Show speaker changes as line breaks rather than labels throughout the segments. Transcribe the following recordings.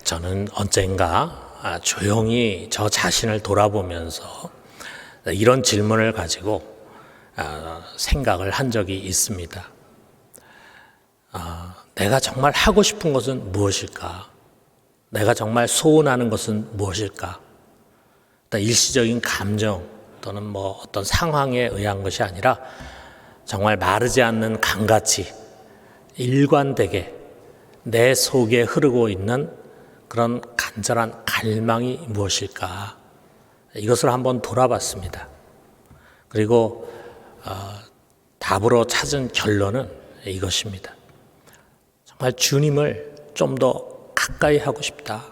저는 언젠가 조용히 저 자신을 돌아보면서 이런 질문을 가지고 생각을 한 적이 있습니다. 내가 정말 하고 싶은 것은 무엇일까? 내가 정말 소원하는 것은 무엇일까? 일시적인 감정 또는 어떤 상황에 의한 것이 아니라 정말 마르지 않는 강같이 일관되게 내 속에 흐르고 있는 그런 간절한 갈망이 무엇일까? 이것을 한번 돌아봤습니다. 그리고 답으로 찾은 결론은 이것입니다. 정말 주님을 좀 더 가까이 하고 싶다.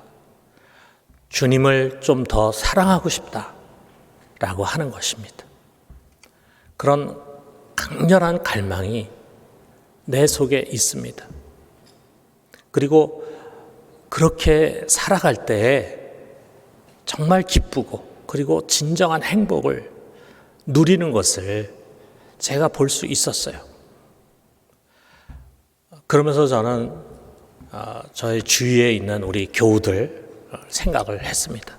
주님을 좀 더 사랑하고 싶다라고 하는 것입니다. 그런 강렬한 갈망이 내 속에 있습니다. 그리고 그렇게 살아갈 때에 정말 기쁘고 그리고 진정한 행복을 누리는 것을 제가 볼 수 있었어요. 그러면서 저는 저희 주위에 있는 우리 교우들 생각을 했습니다.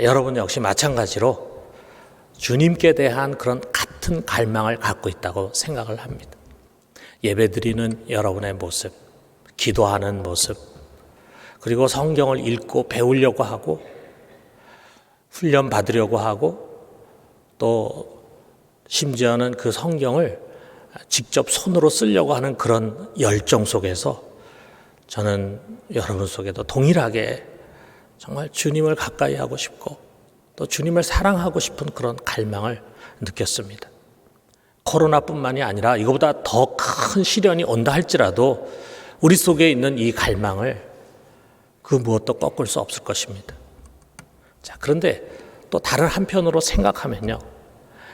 여러분 역시 마찬가지로 주님께 대한 그런 같은 갈망을 갖고 있다고 생각을 합니다. 예배드리는 여러분의 모습, 기도하는 모습, 그리고 성경을 읽고 배우려고 하고 훈련 받으려고 하고 또 심지어는 그 성경을 직접 손으로 쓰려고 하는 그런 열정 속에서 저는 여러분 속에도 동일하게 정말 주님을 가까이 하고 싶고 또 주님을 사랑하고 싶은 그런 갈망을 느꼈습니다. 코로나뿐만이 아니라 이거보다 더 큰 시련이 온다 할지라도 우리 속에 있는 이 갈망을 그 무엇도 꺾을 수 없을 것입니다. 자, 그런데 또 다른 한편으로 생각하면요.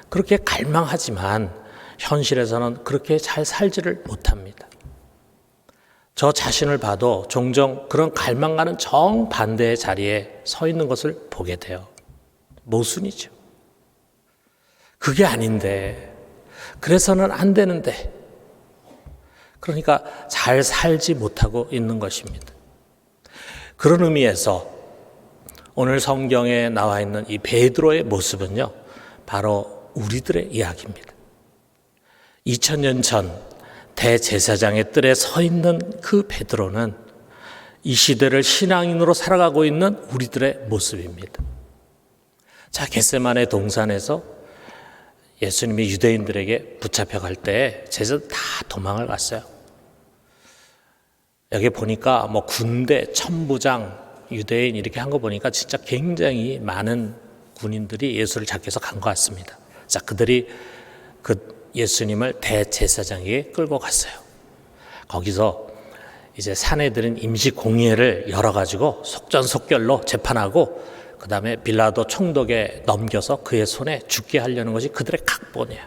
그렇게 갈망하지만 현실에서는 그렇게 잘 살지를 못합니다. 저 자신을 봐도 종종 그런 갈망과는 정반대의 자리에 서 있는 것을 보게 돼요. 모순이죠. 그게 아닌데, 그래서는 안 되는데, 그러니까 잘 살지 못하고 있는 것입니다. 그런 의미에서 오늘 성경에 나와 있는 이 베드로의 모습은요, 바로 우리들의 이야기입니다. 2000년 전 대제사장의 뜰에 서 있는 그 베드로는 이 시대를 신앙인으로 살아가고 있는 우리들의 모습입니다. 자, 겟세마네 동산에서 예수님이 유대인들에게 붙잡혀갈 때 제자들 다 도망을 갔어요. 여기 보니까 군대, 천부장, 유대인 이렇게 한 거 보니까 진짜 굉장히 많은 군인들이 예수를 잡기 위해서 간 것 같습니다. 자, 그들이 그 예수님을 대제사장에게 끌고 갔어요. 거기서 이제 사내들은 임시 공예를 열어가지고 속전속결로 재판하고 그 다음에 빌라도 총독에 넘겨서 그의 손에 죽게 하려는 것이 그들의 각본이에요.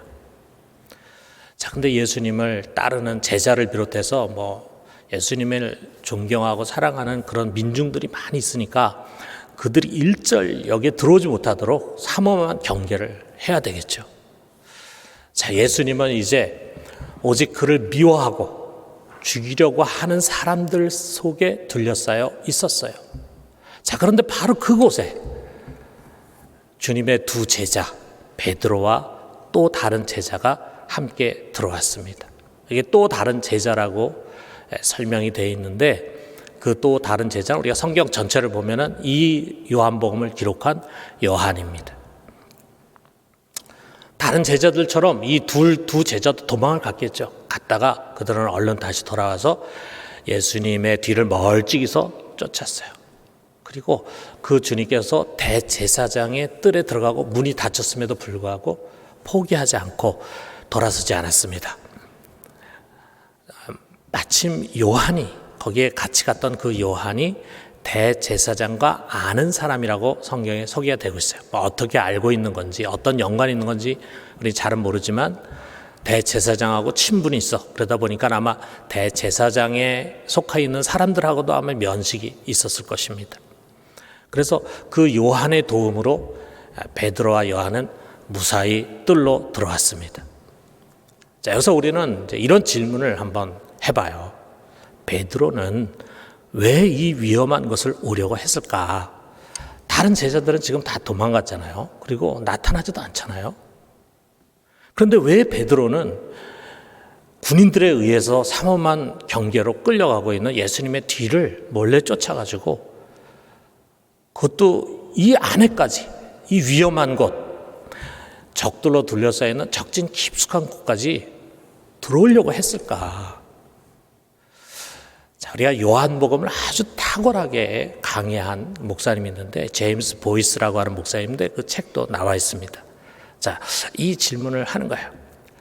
자, 근데 예수님을 따르는 제자를 비롯해서 예수님을 존경하고 사랑하는 그런 민중들이 많이 있으니까 그들이 일절 여기에 들어오지 못하도록 삼엄한 경계를 해야 되겠죠. 자, 예수님은 이제 오직 그를 미워하고 죽이려고 하는 사람들 속에 둘러싸여 있었어요. 자, 그런데 바로 그곳에 주님의 두 제자 베드로와 또 다른 제자가 함께 들어왔습니다. 이게 또 다른 제자라고 설명이 되어 있는데 그 또 다른 제자는 우리가 성경 전체를 보면은 이 요한복음을 기록한 요한입니다. 다른 제자들처럼 이 두 제자도 도망을 갔겠죠. 갔다가 그들은 얼른 다시 돌아와서 예수님의 뒤를 멀찍이서 쫓았어요. 그리고 그 주님께서 대제사장의 뜰에 들어가고 문이 닫혔음에도 불구하고 포기하지 않고 돌아서지 않았습니다. 마침 요한이 거기에 같이 갔던 그 요한이 대제사장과 아는 사람이라고 성경에 소개가 되고 있어요. 어떻게 알고 있는 건지 어떤 연관이 있는 건지 우리 잘은 모르지만 대제사장하고 친분이 있어. 그러다 보니까 아마 대제사장에 속해 있는 사람들하고도 아마 면식이 있었을 것입니다. 그래서 그 요한의 도움으로 베드로와 요한은 무사히 뜰로 들어왔습니다. 자, 여기서 우리는 이제 이런 질문을 한번 해봐요. 베드로는 왜 이 위험한 것을 오려고 했을까? 다른 제자들은 지금 다 도망갔잖아요. 그리고 나타나지도 않잖아요. 그런데 왜 베드로는 군인들에 의해서 삼엄한 경계로 끌려가고 있는 예수님의 뒤를 몰래 쫓아가지고, 그것도 이 안에까지, 이 위험한 곳, 적들로 둘러싸여 있는 적진 깊숙한 곳까지 들어오려고 했을까? 자, 우리가 요한복음을 아주 탁월하게 강의한 목사님이 있는데, 제임스 보이스라고 하는 목사님인데 그 책도 나와 있습니다. 자, 이 질문을 하는 거예요.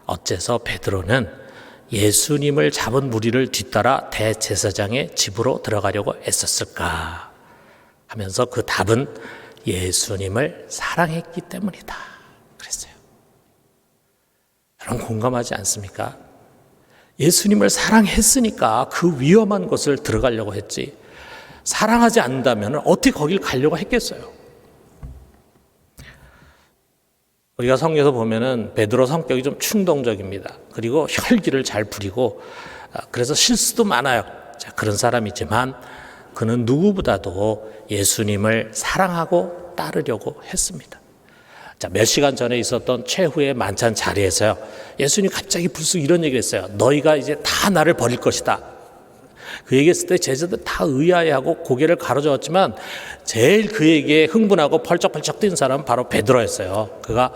어째서 베드로는 예수님을 잡은 무리를 뒤따라 대제사장의 집으로 들어가려고 애썼을까? 하면서 그 답은 예수님을 사랑했기 때문이다 그랬어요. 여러분 공감하지 않습니까? 예수님을 사랑했으니까 그 위험한 곳을 들어가려고 했지, 사랑하지 않는다면 어떻게 거길 가려고 했겠어요? 우리가 성경에서 보면은 베드로 성격이 좀 충동적입니다. 그리고 혈기를 잘 부리고, 그래서 실수도 많아요. 자, 그런 사람이지만 그는 누구보다도 예수님을 사랑하고 따르려고 했습니다. 자, 몇 시간 전에 있었던 최후의 만찬 자리에서요, 예수님이 갑자기 불쑥 이런 얘기를 했어요. 너희가 이제 다 나를 버릴 것이다. 그 얘기했을 때 제자들 다 의아해하고 고개를 가로저었지만 제일 그에게 흥분하고 펄쩍펄쩍 뛴 사람은 바로 베드로였어요. 그가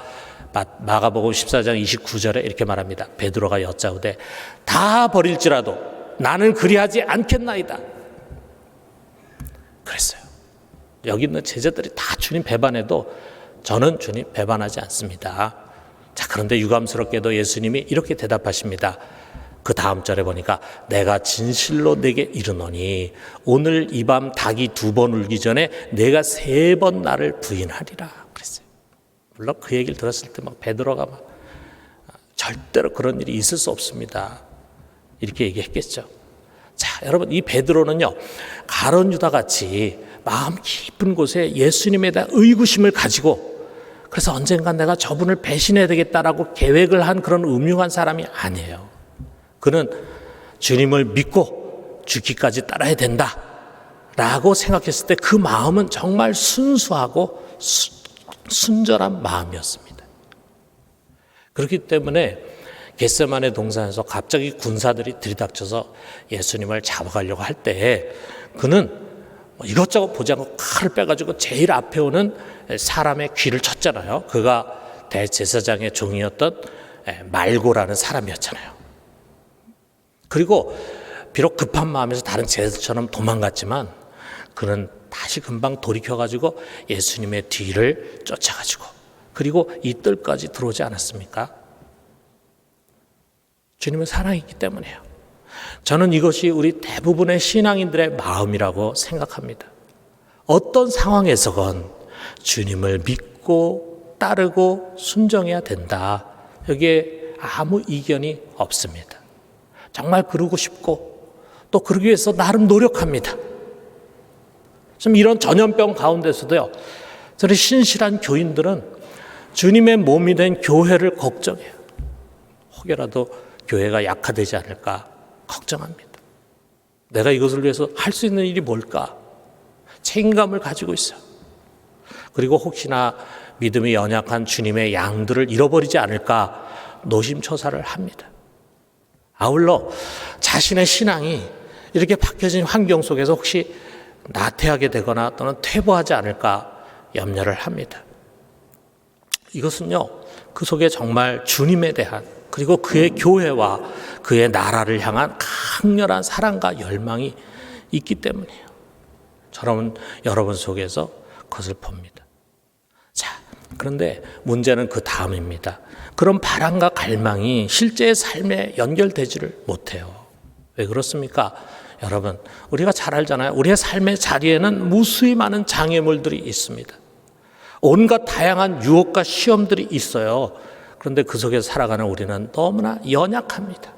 마가복음 14장 29절에 이렇게 말합니다. 베드로가 여짜오되 다 버릴지라도 나는 그리하지 않겠나이다 그랬어요. 여기 있는 제자들이 다 주님 배반해도 저는 주님 배반하지 않습니다. 자, 그런데 유감스럽게도 예수님이 이렇게 대답하십니다. 그 다음 절에 보니까 내가 진실로 내게 이르노니 오늘 이 밤 닭이 2번 울기 전에 내가 3번 나를 부인하리라 그랬어요. 물론 그 얘기를 들었을 때 막 베드로가 막 절대로 그런 일이 있을 수 없습니다 이렇게 얘기했겠죠. 자, 여러분 이 베드로는요, 가룟 유다 같이 마음 깊은 곳에 예수님에 대한 의구심을 가지고, 그래서 언젠간 내가 저분을 배신해야 되겠다라고 계획을 한 그런 음흉한 사람이 아니에요. 그는 주님을 믿고 죽기까지 따라야 된다라고 생각했을 때 그 마음은 정말 순수하고 순절한 마음이었습니다. 그렇기 때문에 겟세마네 동산에서 갑자기 군사들이 들이닥쳐서 예수님을 잡아가려고 할 때 그는 이것저것 보지 않고 칼을 빼가지고 제일 앞에 오는 사람의 귀를 쳤잖아요. 그가 대제사장의 종이었던 말고라는 사람이었잖아요. 그리고 비록 급한 마음에서 다른 제자처럼 도망갔지만 그는 다시 금방 돌이켜가지고 예수님의 뒤를 쫓아가지고, 그리고 이 뜰까지 들어오지 않았습니까? 주님을 사랑했기 때문이에요. 저는 이것이 우리 대부분의 신앙인들의 마음이라고 생각합니다. 어떤 상황에서건 주님을 믿고 따르고 순종해야 된다. 여기에 아무 이견이 없습니다. 정말 그러고 싶고 또 그러기 위해서 나름 노력합니다. 좀 이런 전염병 가운데서도요, 저희 신실한 교인들은 주님의 몸이 된 교회를 걱정해요. 혹여라도 교회가 약화되지 않을까 걱정합니다. 내가 이것을 위해서 할 수 있는 일이 뭘까? 책임감을 가지고 있어요. 그리고 혹시나 믿음이 연약한 주님의 양들을 잃어버리지 않을까 노심초사를 합니다. 아울러 자신의 신앙이 이렇게 바뀌어진 환경 속에서 혹시 나태하게 되거나 또는 퇴보하지 않을까 염려를 합니다. 이것은요, 그 속에 정말 주님에 대한, 그리고 그의 교회와 그의 나라를 향한 강렬한 사랑과 열망이 있기 때문이에요. 저는 여러분 속에서 그것을 봅니다. 자, 그런데 문제는 그 다음입니다. 그런 바람과 갈망이 실제의 삶에 연결되지를 못해요. 왜 그렇습니까? 여러분, 우리가 잘 알잖아요. 우리의 삶의 자리에는 무수히 많은 장애물들이 있습니다. 온갖 다양한 유혹과 시험들이 있어요. 그런데 그 속에서 살아가는 우리는 너무나 연약합니다.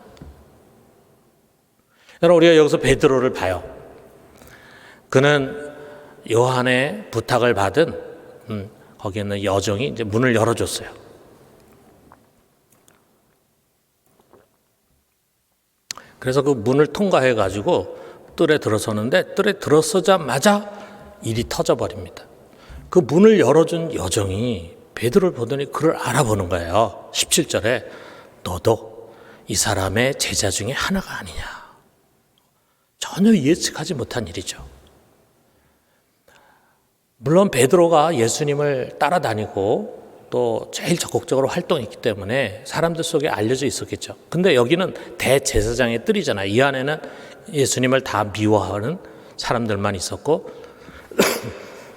여러분, 우리가 여기서 베드로를 봐요. 그는 요한의 부탁을 받은 거기에 있는 여종이 이제 문을 열어줬어요. 그래서 그 문을 통과해가지고 뜰에 들어서는데 뜰에 들어서자마자 일이 터져버립니다. 그 문을 열어준 여종이 베드로를 보더니 그를 알아보는 거예요. 17절에 너도 이 사람의 제자 중에 하나가 아니냐. 전혀 예측하지 못한 일이죠. 물론 베드로가 예수님을 따라다니고 또 제일 적극적으로 활동했기 때문에 사람들 속에 알려져 있었겠죠. 근데 여기는 대제사장의 뜰이잖아요. 이 안에는 예수님을 다 미워하는 사람들만 있었고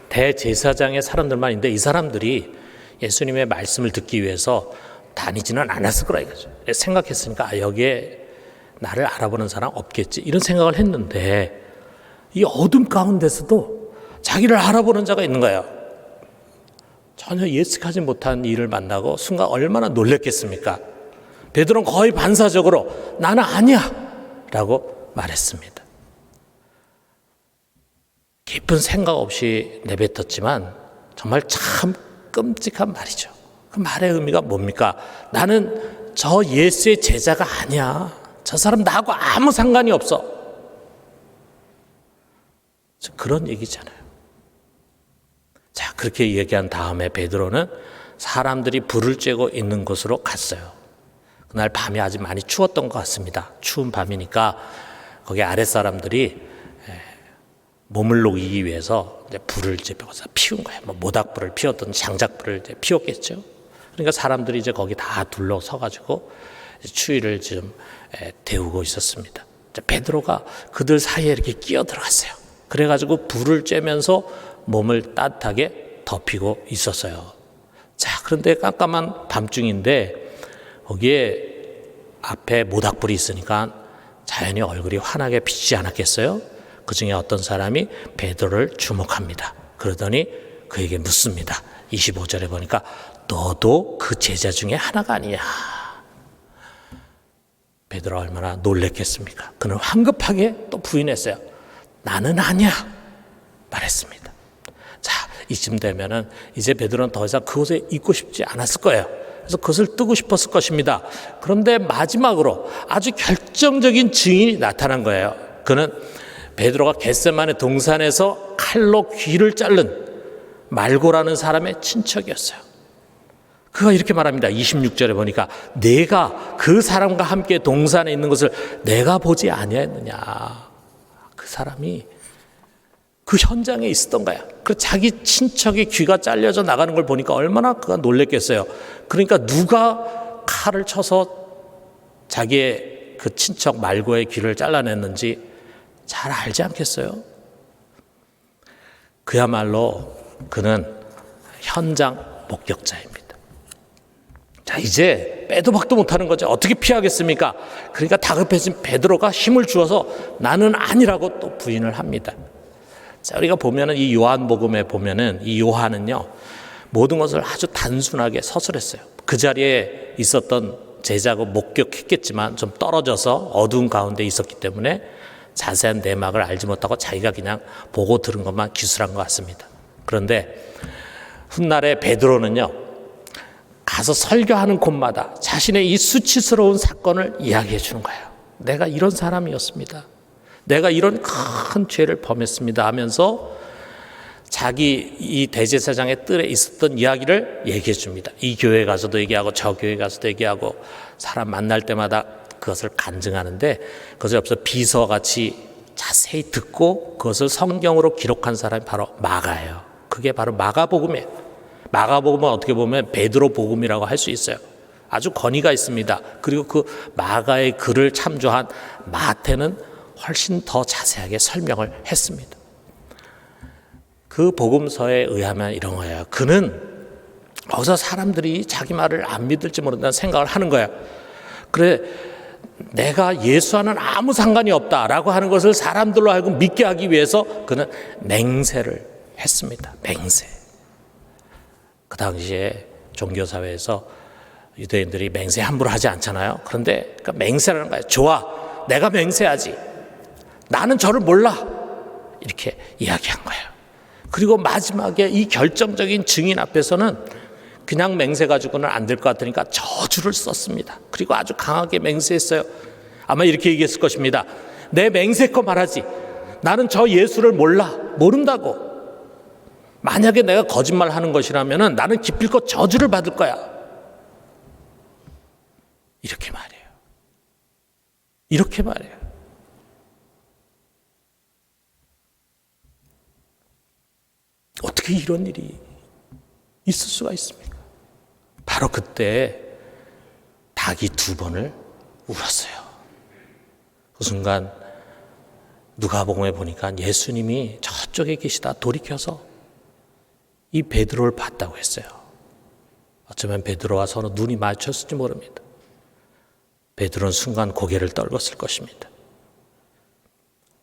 대제사장의 사람들만 있는데 이 사람들이 예수님의 말씀을 듣기 위해서 다니지는 않았을 거라 이거죠. 생각했으니까 여기에 나를 알아보는 사람 없겠지 이런 생각을 했는데 이 어둠 가운데서도 자기를 알아보는 자가 있는 거예요. 전혀 예측하지 못한 일을 만나고 순간 얼마나 놀랬겠습니까? 베드로는 거의 반사적으로 나는 아니야 라고 말했습니다. 깊은 생각 없이 내뱉었지만 정말 참 끔찍한 말이죠. 그 말의 의미가 뭡니까? 나는 저 예수의 제자가 아니야. 저 사람 나하고 아무 상관이 없어. 그런 얘기잖아요. 자, 그렇게 얘기한 다음에 베드로는 사람들이 불을 쬐고 있는 곳으로 갔어요. 그날 밤이 아주 많이 추웠던 것 같습니다. 추운 밤이니까 거기 아랫사람들이 몸을 녹이기 위해서 이제 불을 이제 피운 거예요. 뭐 모닥불을 피웠던 장작불을 이제 피웠겠죠. 그러니까 사람들이 이제 거기 다 둘러서가지고 추위를 좀 데우고 있었습니다. 베드로가 그들 사이에 이렇게 끼어 들어갔어요. 그래가지고 불을 쬐면서 몸을 따뜻하게 덮이고 있었어요. 자, 그런데 깜깜한 밤중인데 거기에 앞에 모닥불이 있으니까 자연히 얼굴이 환하게 비치지 않았겠어요? 그 중에 어떤 사람이 베드로를 주목합니다. 그러더니 그에게 묻습니다. 25절에 보니까 너도 그 제자 중에 하나가 아니냐. 베드로가 얼마나 놀랬겠습니까? 그는 황급하게 또 부인했어요. 나는 아니야 말했습니다. 자, 이쯤 되면은 이제 베드로는 더 이상 그곳에 있고 싶지 않았을 거예요. 그래서 그것을 뜨고 싶었을 것입니다. 그런데 마지막으로 아주 결정적인 증인이 나타난 거예요. 그는 베드로가 겟세마네 동산에서 칼로 귀를 자른 말고라는 사람의 친척이었어요. 그가 이렇게 말합니다. 26절에 보니까 내가 그 사람과 함께 동산에 있는 것을 내가 보지 아니하였느냐. 그 사람이 그 현장에 있었던 거야. 그 자기 친척의 귀가 잘려져 나가는 걸 보니까 얼마나 그가 놀랬겠어요. 그러니까 누가 칼을 쳐서 자기의 그 친척 말고의 귀를 잘라냈는지 잘 알지 않겠어요? 그야말로 그는 현장 목격자입니다. 자, 이제 빼도 박도 못하는 거죠. 어떻게 피하겠습니까? 그러니까 다급해진 베드로가 힘을 주어서 나는 아니라고 또 부인을 합니다. 자, 우리가 보면은 이 요한복음에 보면은 이 요한은요 모든 것을 아주 단순하게 서술했어요. 그 자리에 있었던 제자고 목격했겠지만 좀 떨어져서 어두운 가운데 있었기 때문에 자세한 내막을 알지 못하고 자기가 그냥 보고 들은 것만 기술한 것 같습니다. 그런데 훗날에 베드로는요 가서 설교하는 곳마다 자신의 이 수치스러운 사건을 이야기해 주는 거예요. 내가 이런 사람이었습니다. 내가 이런 큰 죄를 범했습니다 하면서 자기 이 대제사장의 뜰에 있었던 이야기를 얘기해 줍니다. 이 교회 가서도 얘기하고 저 교회 가서도 얘기하고 사람 만날 때마다 그것을 간증하는데 그것을 앞서 비서같이 자세히 듣고 그것을 성경으로 기록한 사람이 바로 마가예요. 그게 바로 마가복음이에요. 마가복음은 어떻게 보면 베드로 복음이라고 할 수 있어요. 아주 권위가 있습니다. 그리고 그 마가의 글을 참조한 마태는 훨씬 더 자세하게 설명을 했습니다. 그 복음서에 의하면 이런 거예요. 그는 어디서 사람들이 자기 말을 안 믿을지 모른다는 생각을 하는 거예요. 그래 내가 예수와는 아무 상관이 없다라고 하는 것을 사람들로 하여금 믿게 하기 위해서 그는 맹세를 했습니다. 맹세. 그 당시에 종교사회에서 유대인들이 맹세 함부로 하지 않잖아요. 그런데 그 맹세라는 거예요. 좋아, 내가 맹세하지. 나는 저를 몰라. 이렇게 이야기한 거예요. 그리고 마지막에 이 결정적인 증인 앞에서는 그냥 맹세 가지고는 안 될 것 같으니까 저주를 썼습니다. 그리고 아주 강하게 맹세했어요. 아마 이렇게 얘기했을 것입니다. 내 맹세껏 말하지. 나는 저 예수를 모른다고. 만약에 내가 거짓말하는 것이라면 나는 기필코 저주를 받을 거야. 이렇게 말해요. 이렇게 말해요. 어떻게 이런 일이 있을 수가 있습니까? 바로 그때 닭이 2번을 울었어요. 그 순간 누가복음에 보니까 예수님이 저쪽에 계시다 돌이켜서 이 베드로를 봤다고 했어요. 어쩌면 베드로와 서로 눈이 마주쳤을지 모릅니다. 베드로는 순간 고개를 떨궜을 것입니다.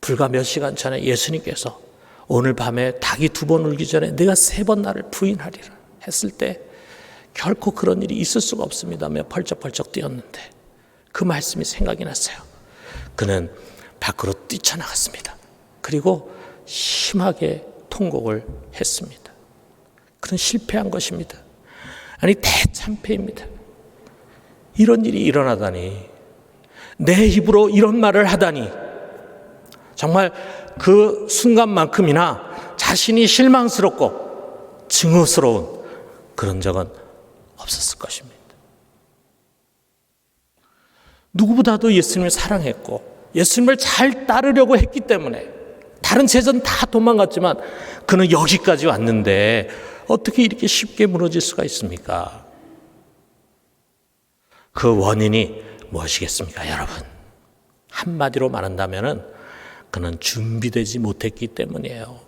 불과 몇 시간 전에 예수님께서 오늘 밤에 닭이 2번 울기 전에 내가 3번 나를 부인하리라 했을 때 결코 그런 일이 있을 수가 없습니다며 펄쩍펄쩍 뛰었는데 그 말씀이 생각이 났어요. 그는 밖으로 뛰쳐나갔습니다. 그리고 심하게 통곡을 했습니다. 그는 실패한 것입니다. 아니 대참패입니다. 이런 일이 일어나다니, 내 입으로 이런 말을 하다니, 정말 그 순간만큼이나 자신이 실망스럽고 증오스러운 그런 적은 없었을 것입니다. 누구보다도 예수님을 사랑했고 예수님을 잘 따르려고 했기 때문에 다른 제자는 다 도망갔지만 그는 여기까지 왔는데 어떻게 이렇게 쉽게 무너질 수가 있습니까? 그 원인이 무엇이겠습니까, 여러분? 한마디로 말한다면 그는 준비되지 못했기 때문이에요.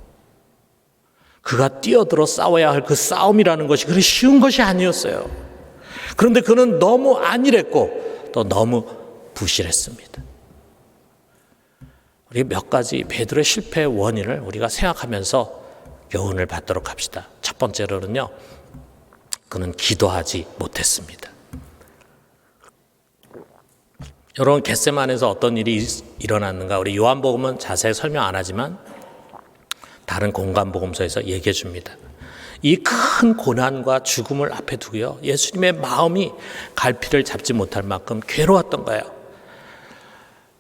그가 뛰어들어 싸워야 할 그 싸움이라는 것이 그리 쉬운 것이 아니었어요. 그런데 그는 너무 안일했고 또 너무 부실했습니다. 우리 몇 가지 베드로의 실패의 원인을 우리가 생각하면서 교훈을 받도록 합시다. 첫 번째로는요, 그는 기도하지 못했습니다. 여러분, 겟세마네에서 어떤 일이 일어났는가 우리 요한복음은 자세히 설명 안 하지만 다른 공간복음서에서 얘기해 줍니다. 이 큰 고난과 죽음을 앞에 두고요, 예수님의 마음이 갈피를 잡지 못할 만큼 괴로웠던 거예요.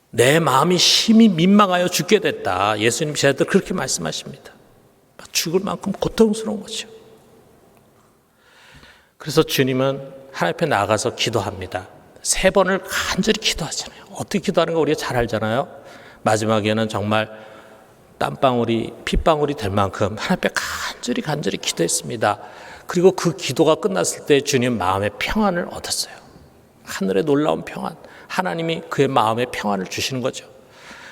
내 마음이 심히 민망하여 죽게 됐다. 예수님 제자들 그렇게 말씀하십니다. 죽을 만큼 고통스러운 거죠. 그래서 주님은 하나님 앞에 나가서 기도합니다. 3번을 간절히 기도하잖아요. 어떻게 기도하는가 우리가 잘 알잖아요. 마지막에는 정말 땀방울이 핏방울이 될 만큼 하나님 앞에 간절히 기도했습니다. 그리고 그 기도가 끝났을 때 주님 마음의 평안을 얻었어요. 하늘의 놀라운 평안, 하나님이 그의 마음에 평안을 주시는 거죠.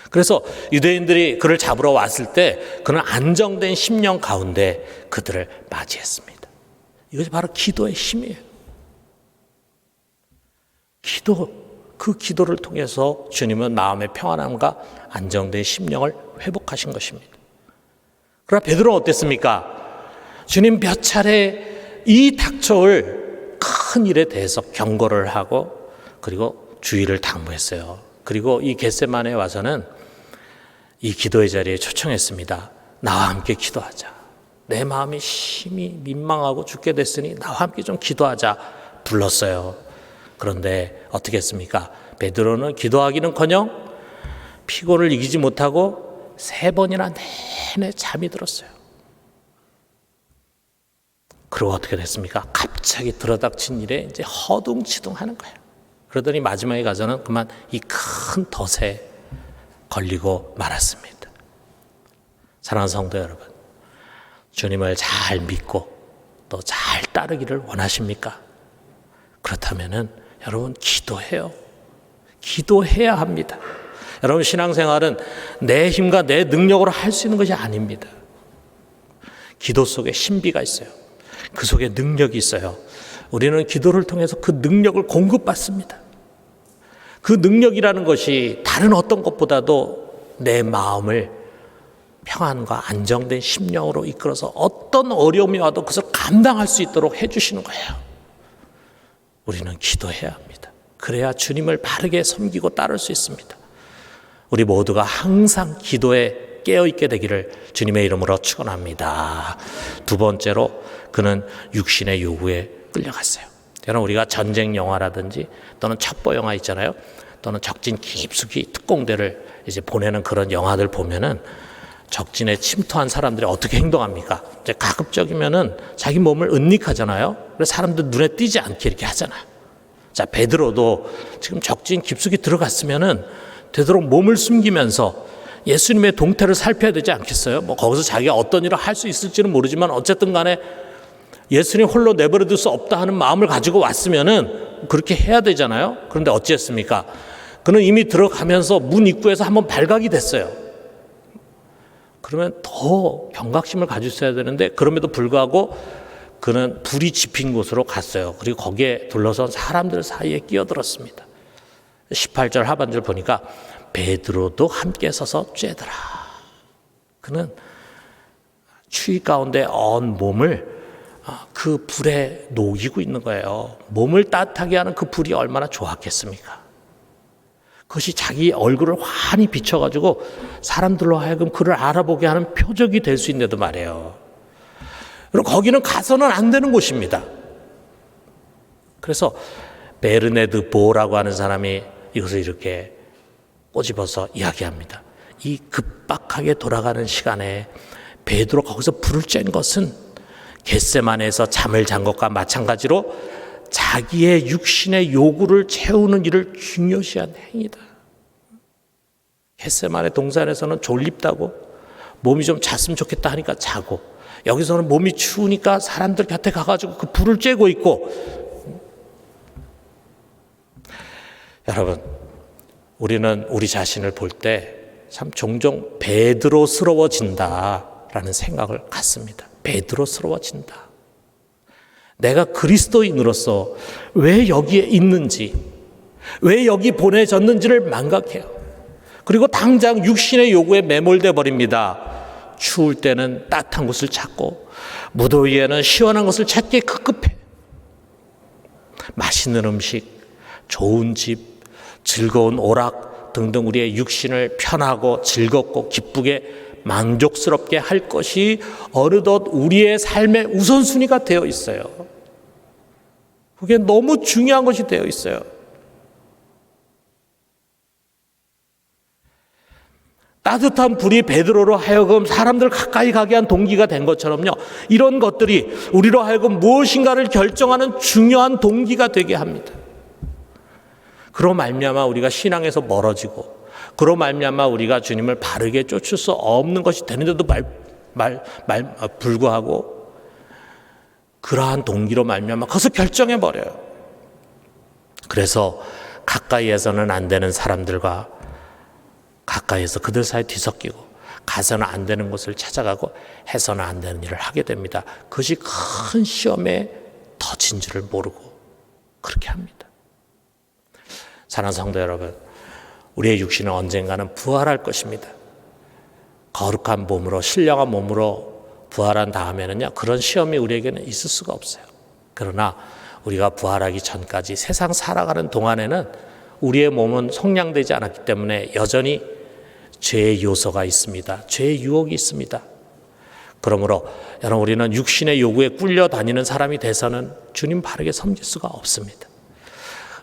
그래서 유대인들이 그를 잡으러 왔을 때 그는 안정된 심령 가운데 그들을 맞이했습니다. 이것이 바로 기도의 힘이에요. 그 기도를 통해서 주님은 마음의 평안함과 안정된 심령을 회복하신 것입니다. 그러나 베드로는 어땠습니까? 주님 몇 차례 이 닥쳐올 큰 일에 대해서 경고를 하고 그리고 주의를 당부했어요. 그리고 이 겟세마네에 와서는 이 기도의 자리에 초청했습니다. 나와 함께 기도하자. 내 마음이 심히 민망하고 죽게 됐으니 나와 함께 좀 기도하자 불렀어요. 그런데 어떻게 했습니까? 베드로는 기도하기는커녕 피곤을 이기지 못하고 3번이나 내내 잠이 들었어요. 그리고 어떻게 됐습니까? 갑자기 들어닥친 일에 이제 허둥지둥하는 거예요. 그러더니 마지막에 가서는 그만 이 큰 덫에 걸리고 말았습니다. 사랑하는 성도 여러분, 주님을 잘 믿고 또 잘 따르기를 원하십니까? 그렇다면은 여러분 기도해요. 기도해야 합니다. 여러분 신앙생활은 내 힘과 내 능력으로 할 수 있는 것이 아닙니다. 기도 속에 신비가 있어요. 그 속에 능력이 있어요. 우리는 기도를 통해서 그 능력을 공급받습니다. 그 능력이라는 것이 다른 어떤 것보다도 내 마음을 평안과 안정된 심령으로 이끌어서 어떤 어려움이 와도 그것을 감당할 수 있도록 해주시는 거예요. 우리는 기도해야 합니다. 그래야 주님을 바르게 섬기고 따를 수 있습니다. 우리 모두가 항상 기도에 깨어있게 되기를 주님의 이름으로 축원합니다. 2번째로 그는 육신의 요구에 끌려갔어요. 여러분 우리가 전쟁 영화라든지 또는 첩보 영화 있잖아요. 또는 적진 깊숙이 특공대를 이제 보내는 그런 영화들 보면은 적진에 침투한 사람들이 어떻게 행동합니까? 이제 가급적이면은 자기 몸을 은닉하잖아요. 그래서 사람들 눈에 띄지 않게 이렇게 하잖아요. 자, 베드로도 지금 적진 깊숙이 들어갔으면은 되도록 몸을 숨기면서 예수님의 동태를 살펴야 되지 않겠어요? 뭐 거기서 자기가 어떤 일을 할 수 있을지는 모르지만 어쨌든 간에 예수님 홀로 내버려 둘 수 없다 하는 마음을 가지고 왔으면은 그렇게 해야 되잖아요. 그런데 어찌했습니까? 그는 이미 들어가면서 문 입구에서 한번 발각이 됐어요. 그러면 더 경각심을 가졌어야 되는데 그럼에도 불구하고 그는 불이 지핀 곳으로 갔어요. 그리고 거기에 둘러선 사람들 사이에 끼어들었습니다. 18절 하반절 보니까 베드로도 함께 서서 쬐더라. 그는 추위 가운데 언 몸을 그 불에 녹이고 있는 거예요. 몸을 따뜻하게 하는 그 불이 얼마나 좋았겠습니까? 그것이 자기 얼굴을 환히 비춰가지고 사람들로 하여금 그를 알아보게 하는 표적이 될 수 있는데도 말이에요. 그리고 거기는 가서는 안 되는 곳입니다. 그래서 베르네드 보라고 하는 사람이 이것을 이렇게 꼬집어서 이야기합니다. 이 급박하게 돌아가는 시간에 베드로 거기서 불을 쬐는 것은 겟세마네에서 잠을 잔 것과 마찬가지로 자기의 육신의 요구를 채우는 일을 중요시한 행위다. 겟세마네 동산에서는 졸립다고 몸이 좀 잤으면 좋겠다 하니까 자고, 여기서는 몸이 추우니까 사람들 곁에 가가지고 그 불을 쬐고 있고. 여러분, 우리는 우리 자신을 볼 때 참 종종 베드로스러워진다라는 생각을 갖습니다. 베드로스러워진다. 내가 그리스도인으로서 왜 여기에 있는지, 왜 여기 보내졌는지를 망각해요. 그리고 당장 육신의 요구에 매몰돼 버립니다. 추울 때는 따뜻한 곳을 찾고 무더위에는 시원한 것을 찾기에 급급해. 맛있는 음식, 좋은 집, 즐거운 오락 등등 우리의 육신을 편하고 즐겁고 기쁘게 만족스럽게 할 것이 어느덧 우리의 삶의 우선순위가 되어 있어요. 그게 너무 중요한 것이 되어 있어요. 따뜻한 불이 베드로로 하여금 사람들 가까이 가게 한 동기가 된 것처럼요, 이런 것들이 우리로 하여금 무엇인가를 결정하는 중요한 동기가 되게 합니다. 그로 말미암아 우리가 신앙에서 멀어지고, 그로 말미암아 우리가 주님을 바르게 쫓을 수 없는 것이 되는데도 불구하고 그러한 동기로 말미암아 그것을 결정해 버려요. 그래서 가까이에서는 안 되는 사람들과 가까이에서 그들 사이에 뒤섞이고, 가서는 안 되는 곳을 찾아가고, 해서는 안 되는 일을 하게 됩니다. 그것이 큰 시험에 터진 줄을 모르고 그렇게 합니다. 사랑하는 성도 여러분, 우리의 육신은 언젠가는 부활할 것입니다. 거룩한 몸으로, 신령한 몸으로 부활한 다음에는요, 그런 시험이 우리에게는 있을 수가 없어요. 그러나 우리가 부활하기 전까지 세상 살아가는 동안에는 우리의 몸은 성량되지 않았기 때문에 여전히 죄의 요소가 있습니다. 죄의 유혹이 있습니다. 그러므로 여러분, 우리는 육신의 요구에 꿀려 다니는 사람이 돼서는 주님 바르게 섬길 수가 없습니다.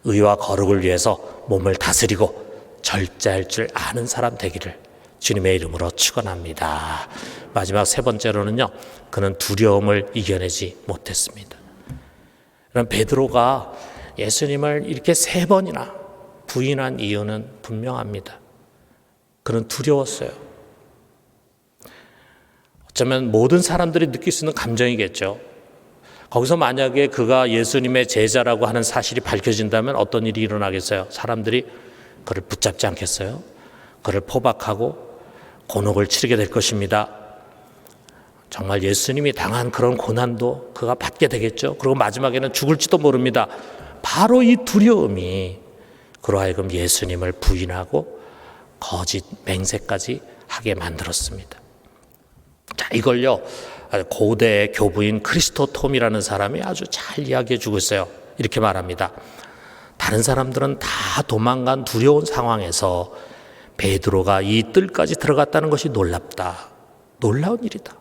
의와 거룩을 위해서 몸을 다스리고 절제할 줄 아는 사람 되기를 주님의 이름으로 축원합니다. 마지막 세 번째로는요, 그는 두려움을 이겨내지 못했습니다. 그럼 베드로가 예수님을 이렇게 3번이나 부인한 이유는 분명합니다. 그는 두려웠어요. 어쩌면 모든 사람들이 느낄 수 있는 감정이겠죠. 거기서 만약에 그가 예수님의 제자라고 하는 사실이 밝혀진다면 어떤 일이 일어나겠어요? 사람들이 그를 붙잡지 않겠어요? 그를 포박하고 곤혹을 치르게 될 것입니다. 정말 예수님이 당한 그런 고난도 그가 받게 되겠죠. 그리고 마지막에는 죽을지도 모릅니다. 바로 이 두려움이 그로 하여금 예수님을 부인하고 거짓 맹세까지 하게 만들었습니다. 자, 이걸요, 고대 교부인 크리스토톰이라는 사람이 아주 잘 이야기해 주고 있어요. 이렇게 말합니다. 다른 사람들은 다 도망간 두려운 상황에서 베드로가 이 뜰까지 들어갔다는 것이 놀랍다. 놀라운 일이다.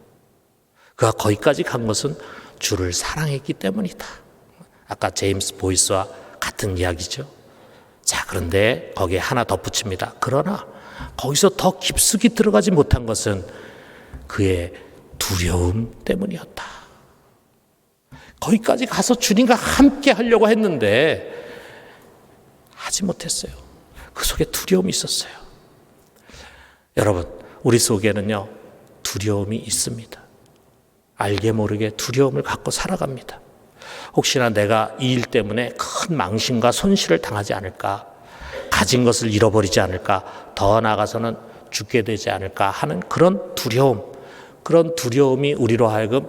그가 거기까지 간 것은 주를 사랑했기 때문이다. 아까 제임스 보이스와 같은 이야기죠. 자, 그런데 거기에 하나 덧붙입니다. 그러나 거기서 더 깊숙이 들어가지 못한 것은 그의 두려움 때문이었다. 거기까지 가서 주님과 함께 하려고 했는데 하지 못했어요. 그 속에 두려움이 있었어요. 여러분, 우리 속에는요, 두려움이 있습니다. 알게 모르게 두려움을 갖고 살아갑니다. 혹시나 내가 이 일 때문에 큰 망신과 손실을 당하지 않을까, 가진 것을 잃어버리지 않을까, 더 나아가서는 죽게 되지 않을까 하는 그런 두려움, 그런 두려움이 우리로 하여금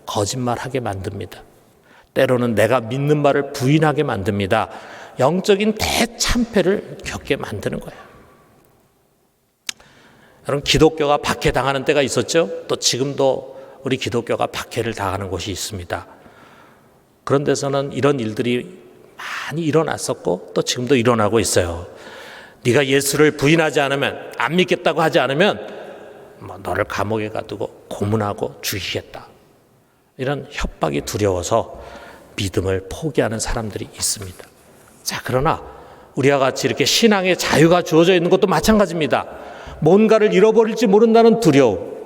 거짓말하게 만듭니다. 때로는 내가 믿는 말을 부인하게 만듭니다. 영적인 대참패를 겪게 만드는 거예요. 여러분, 기독교가 박해당하는 때가 있었죠. 또 지금도 우리 기독교가 박해를 당하는 곳이 있습니다. 그런 데서는 이런 일들이 많이 일어났었고 또 지금도 일어나고 있어요. 네가 예수를 부인하지 않으면, 안 믿겠다고 하지 않으면 너를 감옥에 가두고 고문하고 죽이겠다. 이런 협박이 두려워서 믿음을 포기하는 사람들이 있습니다. 자, 그러나 우리와 같이 이렇게 신앙의 자유가 주어져 있는 것도 마찬가지입니다. 뭔가를 잃어버릴지 모른다는 두려움,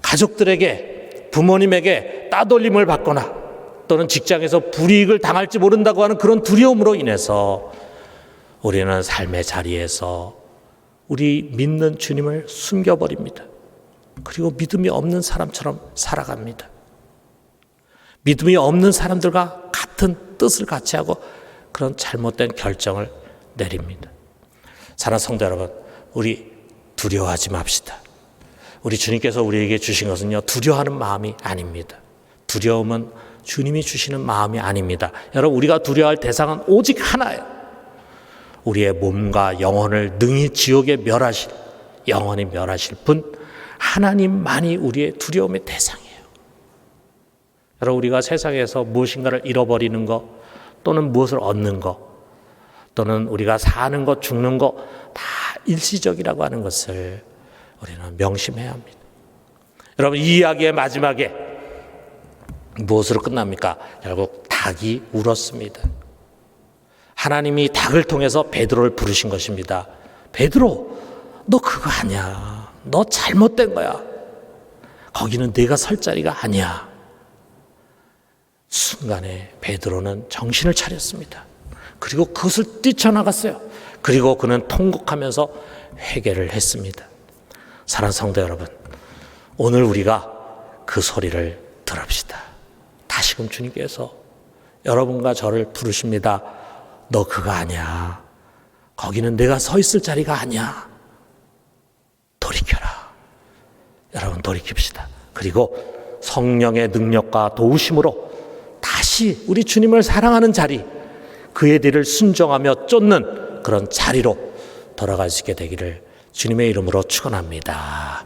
가족들에게, 부모님에게 따돌림을 받거나 또는 직장에서 불이익을 당할지 모른다고 하는 그런 두려움으로 인해서 우리는 삶의 자리에서 우리 믿는 주님을 숨겨버립니다. 그리고 믿음이 없는 사람처럼 살아갑니다. 믿음이 없는 사람들과 같은 뜻을 같이 하고 그런 잘못된 결정을 내립니다. 사랑하는 성도 여러분, 우리 두려워하지 맙시다. 우리 주님께서 우리에게 주신 것은요, 두려워하는 마음이 아닙니다. 두려움은 주님이 주시는 마음이 아닙니다. 여러분, 우리가 두려워할 대상은 오직 하나예요. 우리의 몸과 영혼을 능히 지옥에 멸하실, 영원히 멸하실 분 하나님만이 우리의 두려움의 대상이에요. 여러분, 우리가 세상에서 무엇인가를 잃어버리는 것, 또는 무엇을 얻는 것, 또는 우리가 사는 것, 죽는 것 다 일시적이라고 하는 것을 우리는 명심해야 합니다. 여러분, 이 이야기의 마지막에 무엇으로 끝납니까? 결국 닭이 울었습니다. 하나님이 닭을 통해서 베드로를 부르신 것입니다. 베드로, 너 그거 아니야. 너 잘못된 거야. 거기는 네가 설 자리가 아니야. 순간에 베드로는 정신을 차렸습니다. 그리고 그것을 뛰쳐나갔어요. 그리고 그는 통곡하면서 회개를 했습니다. 사랑하는 성도 여러분, 오늘 우리가 그 소리를 들읍시다. 다시금 주님께서 여러분과 저를 부르십니다. 너 그거 아니야. 거기는 내가 서 있을 자리가 아니야. 돌이켜라. 여러분, 돌이킵시다. 그리고 성령의 능력과 도우심으로 다시 우리 주님을 사랑하는 자리, 그의 뒤를 순종하며 쫓는 그런 자리로 돌아갈 수 있게 되기를 주님의 이름으로 축원합니다.